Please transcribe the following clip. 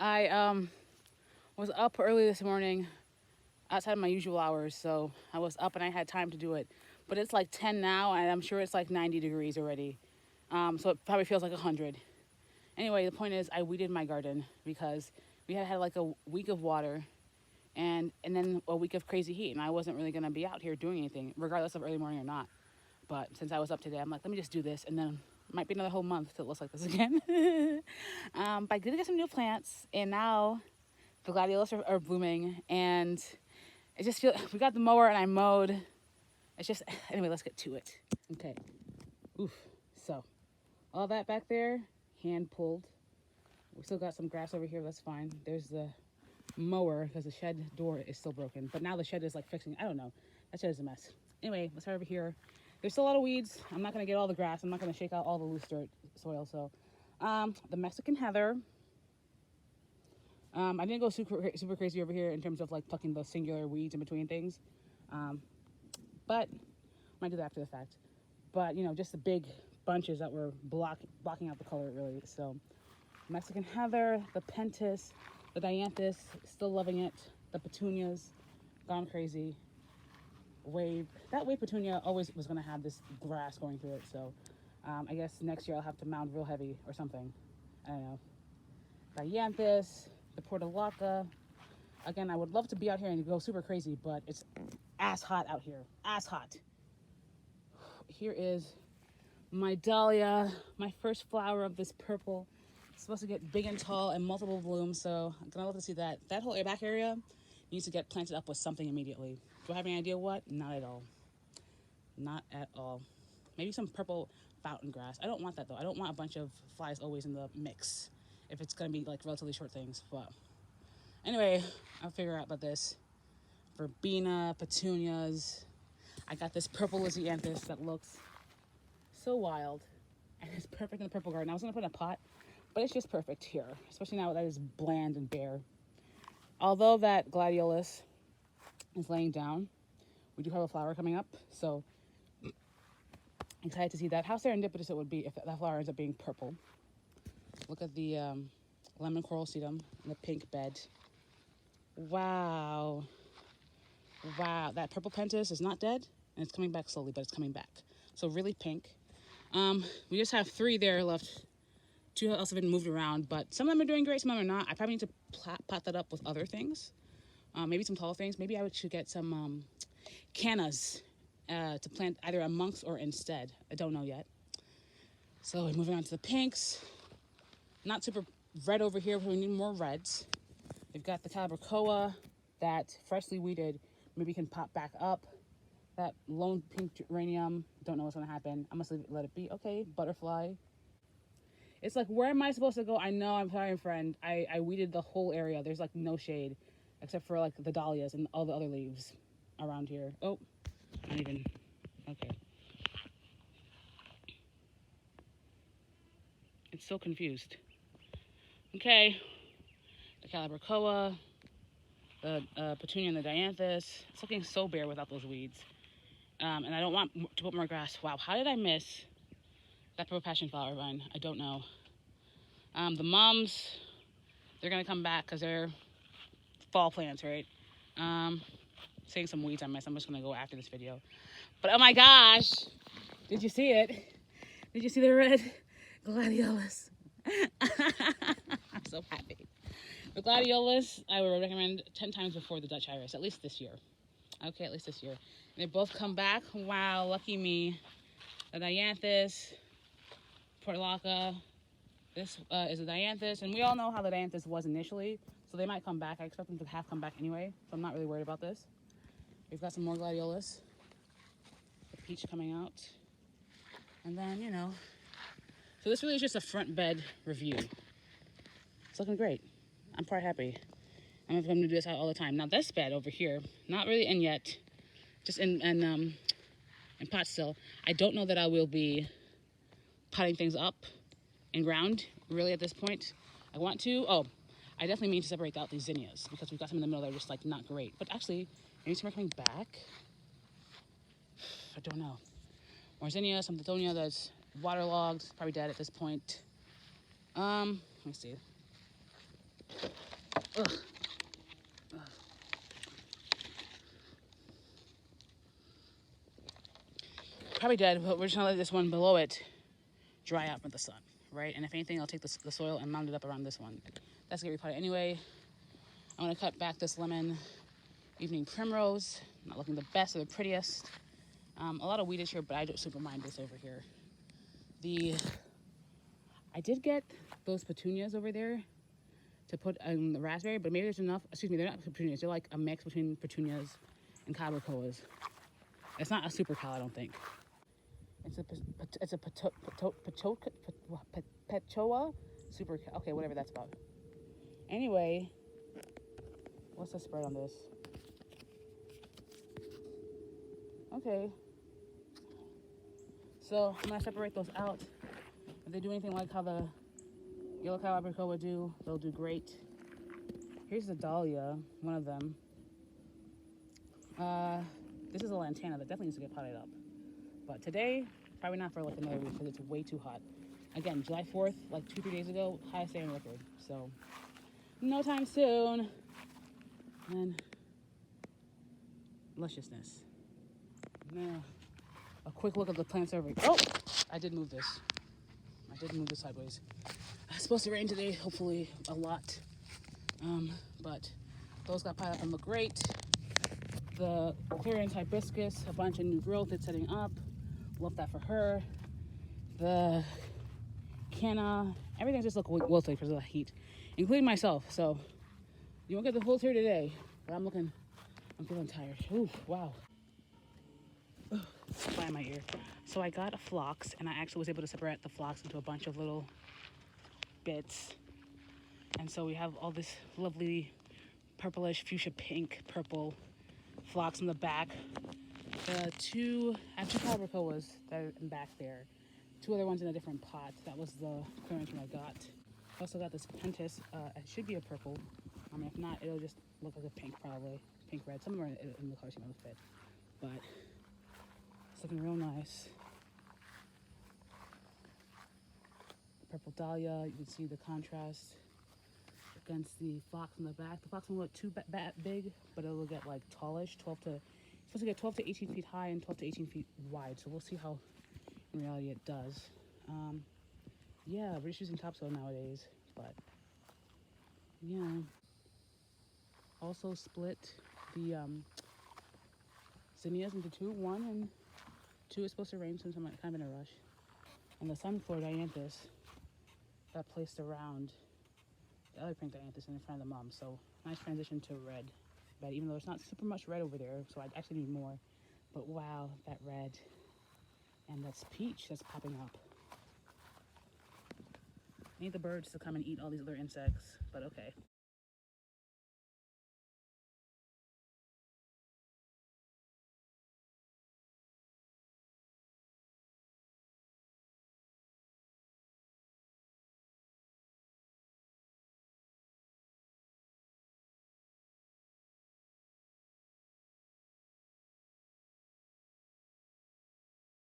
I was up early this morning outside of my usual hours, so I was up and I had time to do it. But it's like 10 now, and I'm sure it's like 90 degrees already. So it probably feels like 100. Anyway, the point is, I weeded my garden because we had like a week of water and then a week of crazy heat, and I wasn't really gonna be out here doing anything, regardless of early morning or not. But since I was up today, I'm like, let me just do this, and then might be another whole month till it looks like this again. But I did get some new plants, and now the gladiolus are blooming, and I just feel we got the mower and I mowed. It's just anyway. Let's get to it. Okay. Oof. So all that back there, hand pulled. We still got some grass over here. That's fine. There's the mower because the shed door is still broken. But now the shed is like fixing. I don't know. That shed is a mess. Anyway, let's start over here. There's still a lot of weeds. I'm not gonna get all the grass. I'm not gonna shake out all the loose dirt soil. So, the Mexican heather. I didn't go super crazy over here in terms of like plucking the singular weeds in between things, but I might do that after the fact. But you know, just the big bunches that were blocking out the color really. So Mexican heather, the pentas, the dianthus, still loving it. The petunias, gone crazy. That wave petunia always was gonna have this grass going through it. So I guess next year I'll have to mound real heavy or something. I don't know. Dianthus, the portulaca. Again, I would love to be out here and go super crazy, but it's ass hot out here. Ass hot. Here is my dahlia, my first flower of this purple. It's supposed to get big and tall and multiple blooms, so I'm gonna love to see that. That whole back area needs to get planted up with something immediately. Do I have any idea what? Not at all. Not at all. Maybe some purple fountain grass. I don't want that though. I don't want a bunch of flies always in the mix if it's gonna be like relatively short things. But anyway, I'll figure out about this. Verbena, petunias. I got this purple lisianthus that looks so wild. And it's perfect in the purple garden. I was gonna put in a pot, but it's just perfect here, especially now that it's bland and bare. Although that gladiolus is laying down, we do have a flower coming up, so excited to see that. How serendipitous it would be if that flower ends up being purple. Look at the lemon coral sedum in the pink bed. Wow. Wow, that purple pentas is not dead, and it's coming back slowly, but it's coming back. So really pink. We just have 3 there left. 2 else have been moved around, but some of them are doing great, some of them are not. I probably need to pot that up with other things. Maybe some tall things. Maybe I should get some cannas to plant either amongst or instead. I don't know yet. So we're moving on to the pinks. Not super red over here, but we need more reds. We've got the Calibrachoa that freshly weeded maybe can pop back up. That lone pink geranium, don't know what's gonna happen. I'm gonna let it be. Okay, butterfly. It's like, where am I supposed to go? I know, I'm sorry, friend. I weeded the whole area. There's like no shade except for like the dahlias and all the other leaves around here. Oh, not even. Okay. It's so confused. Okay. The Calibrachoa, the petunia and the dianthus. It's looking so bare without those weeds. And I don't want to put more grass. Wow, how did I miss that purple passion flower vine? I don't know. The mums, they're gonna come back because they're fall plants, right? Seeing some weeds I missed. I'm just gonna go after this video. But oh my gosh, did you see it? Did you see the red gladiolus? I'm so happy. The gladiolus, I would recommend 10 times before the Dutch iris, at least this year. Okay, at least this year. They both come back. Wow, lucky me. The dianthus, portulaca. This is a dianthus, and we all know how the dianthus was initially, so they might come back. I expect them to have come back anyway, so I'm not really worried about this. We've got some more gladiolus. The peach coming out. And then, you know, so this really is just a front bed review. It's looking great. I'm quite happy. I'm going to do this all the time. Now this bed over here, not really in yet, just in pot still. I don't know that I will be potting things up in ground really at this point. I want to. Oh, I definitely mean to separate out these zinnias because we've got some in the middle that are just like not great. But actually, maybe some are coming back. I don't know. More zinnia, some tithonia that's waterlogged, probably dead at this point. Let me see. Ugh. Probably dead, but we're just gonna let this one below it dry out with the sun, right? And if anything, I'll take the soil and mound it up around this one. That's gonna be potted anyway. I'm gonna cut back this lemon evening primrose. Not looking the best or the prettiest. A lot of weedish here, but I don't super mind this over here. I did get those petunias over there to put in the raspberry, but maybe there's enough. Excuse me, they're not petunias. They're like a mix between petunias and cabricoas. It's not a super cal, I don't think. It's a pechoa super. Okay, whatever that's about. Anyway, what's the spread on this? Okay. So I'm gonna separate those out. If they do anything like how the yellow cabricoa would do, they'll do great. Here's the dahlia, one of them. This is a lantana that definitely needs to get potted up. But today, probably not for like another week because it's way too hot. Again, July 4th, like 2-3 days ago, highest day on record. So, no time soon. And lusciousness. Now, a quick look at the plants over. Oh, I did move this. Sideways. It's supposed to rain today, hopefully a lot. But those got piled up and look great. The clearance hibiscus, a bunch of new growth it's setting up. Love that for her. The canna, everything just look wilted because of the heat, including myself. So you won't get the whole tour today, but I'm feeling tired. Ooh, wow. Fly in my ear. So I got a phlox, and I actually was able to separate the phlox into a bunch of little bits. And so we have all this lovely purplish, fuchsia pink, purple phlox in the back. I have two cabricoas that are in back there. Two other ones in a different pot. That was the clearance one I got. I also got this pentis. It should be a purple. If not, it'll just look like a pink, probably. Pink, red. Some of them are in the colors you want to fit. But it's looking real nice. Purple dahlia. You can see the contrast against the phlox in the back. The phlox won't look too big, but it'll get like tallish. Supposed to get 12 to 18 feet high and 12 to 18 feet wide. So we'll see how in reality it does. Yeah, we're just using topsoil nowadays, but yeah. Also split the zinnias into two. 1 and 2 is supposed to rain soon, so I'm kind of in a rush. And the sunflower dianthus got placed around the other pink dianthus in front of the mum. So nice transition to red. But even though there's not super much red over there, so I actually need more. But wow, that red. And that's peach that's popping up. I need the birds to come and eat all these other insects, but okay.